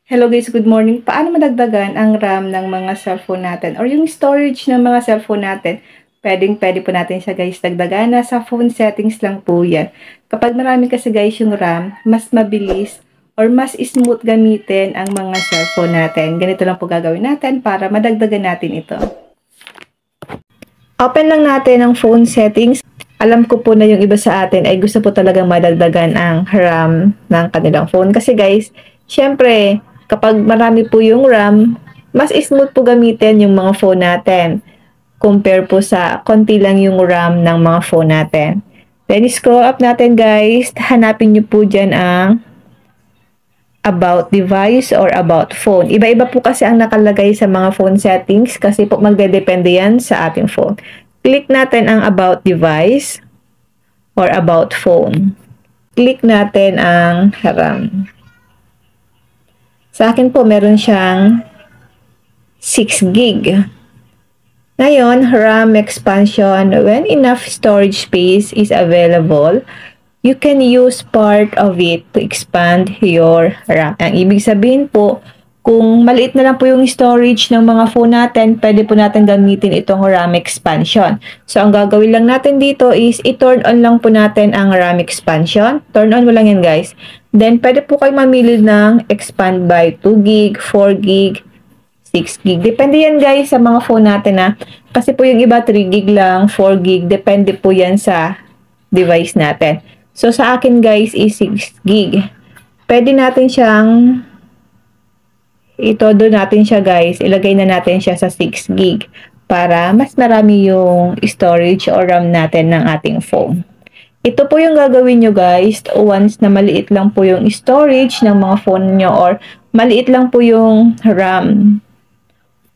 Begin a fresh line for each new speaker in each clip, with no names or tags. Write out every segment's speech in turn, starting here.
Hello guys, good morning. Paano madagdagan ang RAM ng mga cellphone natin or yung storage ng mga cellphone natin? Pwede po natin siya guys dagdagan. Nasa phone settings lang po yan. Kapag marami kasi guys yung RAM, mas mabilis or mas smooth gamitin ang mga cellphone natin. Ganito lang po gagawin natin para madagdagan natin ito. Open lang natin ang phone settings. Alam ko po na yung iba sa atin ay gusto po talagang madagdagan ang RAM ng kanilang phone. Kasi guys, syempre, kapag marami po yung RAM, mas smooth po gamitin yung mga phone natin. Compare po sa konti lang yung RAM ng mga phone natin. Then, scroll up natin guys. Hanapin nyo po dyan ang about device or about phone. Iba-iba po kasi ang nakalagay sa mga phone settings kasi po magdedepende yan sa ating phone. Click natin ang about device or about phone. Click natin ang RAM. Sa akin po, meron siyang 6 gig. Ngayon, RAM expansion, when enough storage space is available, you can use part of it to expand your RAM. Ang ibig sabihin po, kung maliit na lang po yung storage ng mga phone natin, pwede po natin gamitin itong RAM expansion. So, ang gagawin lang natin dito is i-turn on lang po natin ang RAM expansion. Turn on mo lang yan guys. Then, pwede po kayo mamili ng expand by 2 gig, 4 gig, 6 gig. Depende yan guys sa mga phone natin na. Kasi po yung iba 3 gig lang, 4 gig. Depende po yan sa device natin. So, sa akin guys is 6 gig. Pwede natin siyang itodo natin siya guys. Ilagay na natin siya sa 6 gig para mas marami yung storage or RAM natin ng ating phone. Ito po yung gagawin nyo guys once na maliit lang po yung storage ng mga phone nyo or maliit lang po yung RAM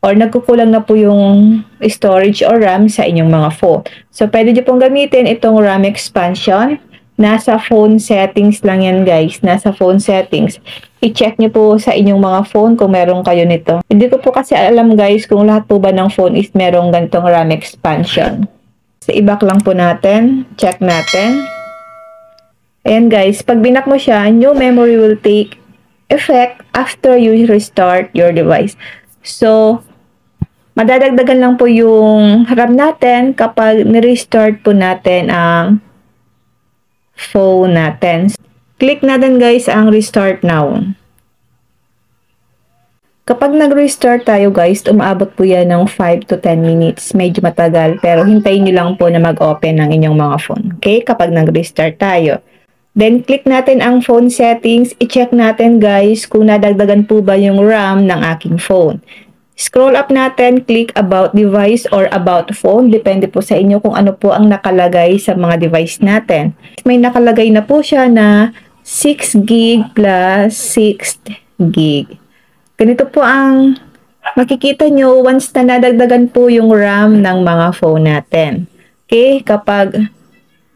or nagkukulang na po yung storage or RAM sa inyong mga phone. So, pwede nyo pong gamitin itong RAM expansion. Nasa phone settings lang yan guys. Nasa phone settings. I-check nyo po sa inyong mga phone kung meron kayo nito. Hindi ko po kasi alam guys kung lahat po ba ng phone is merong ganitong RAM expansion. So, i-back lang po natin. Check natin. Ayan guys, pag binak mo siya, new memory will take effect after you restart your device. So, madadagdagan lang po yung RAM natin kapag ni-restart po natin ang phone natin. Click natin guys ang restart now. Kapag nag-restart tayo guys, umaabot po yan ng 5 to 10 minutes. Medyo matagal pero hintayin nyo lang po na mag-open ng inyong mga phone. Okay? Kapag nag-restart tayo. Then click natin ang phone settings. I-check natin guys kung nadagdagan po ba yung RAM ng aking phone. Scroll up natin, click about device or about phone. Depende po sa inyo kung ano po ang nakalagay sa mga device natin. May nakalagay na po siya na 6 gig plus 6 gig. Ganito po ang makikita nyo once na nadagdagan po yung RAM ng mga phone natin. Okay, kapag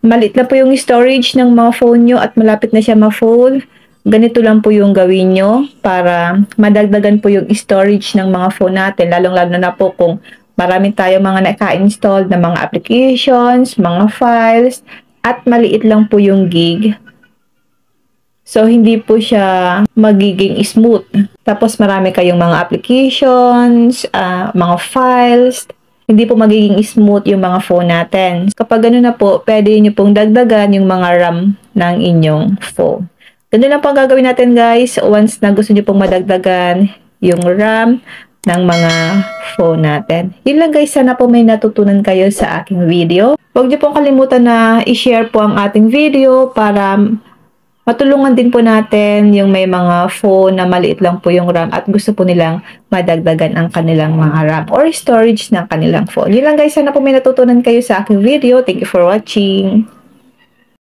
maliit na po yung storage ng mga phone nyo at malapit na siya ma-full, ganito lang po yung gawin nyo para madagdagan po yung storage ng mga phone natin. Lalong-lalo na po kung marami tayo mga naka-install na mga applications, mga files, at maliit lang po yung gig. So, hindi po siya magiging smooth. Tapos, marami kayong mga applications, mga files. Hindi po magiging smooth yung mga phone natin. Kapag gano'n na po, pwede nyo pong dagdagan yung mga RAM ng inyong phone. Ganun lang po ang gagawin natin guys. Once na gusto nyo pong madagdagan yung RAM ng mga phone natin. Yun lang guys. Sana po may natutunan kayo sa aking video. Huwag nyo pong kalimutan na i-share po ang ating video para matulungan din po natin yung may mga phone na maliit lang po yung RAM at gusto po nilang madagdagan ang kanilang mga RAM or storage ng kanilang phone. Yun lang guys, sana po may natutunan kayo sa aking video. Thank you for watching.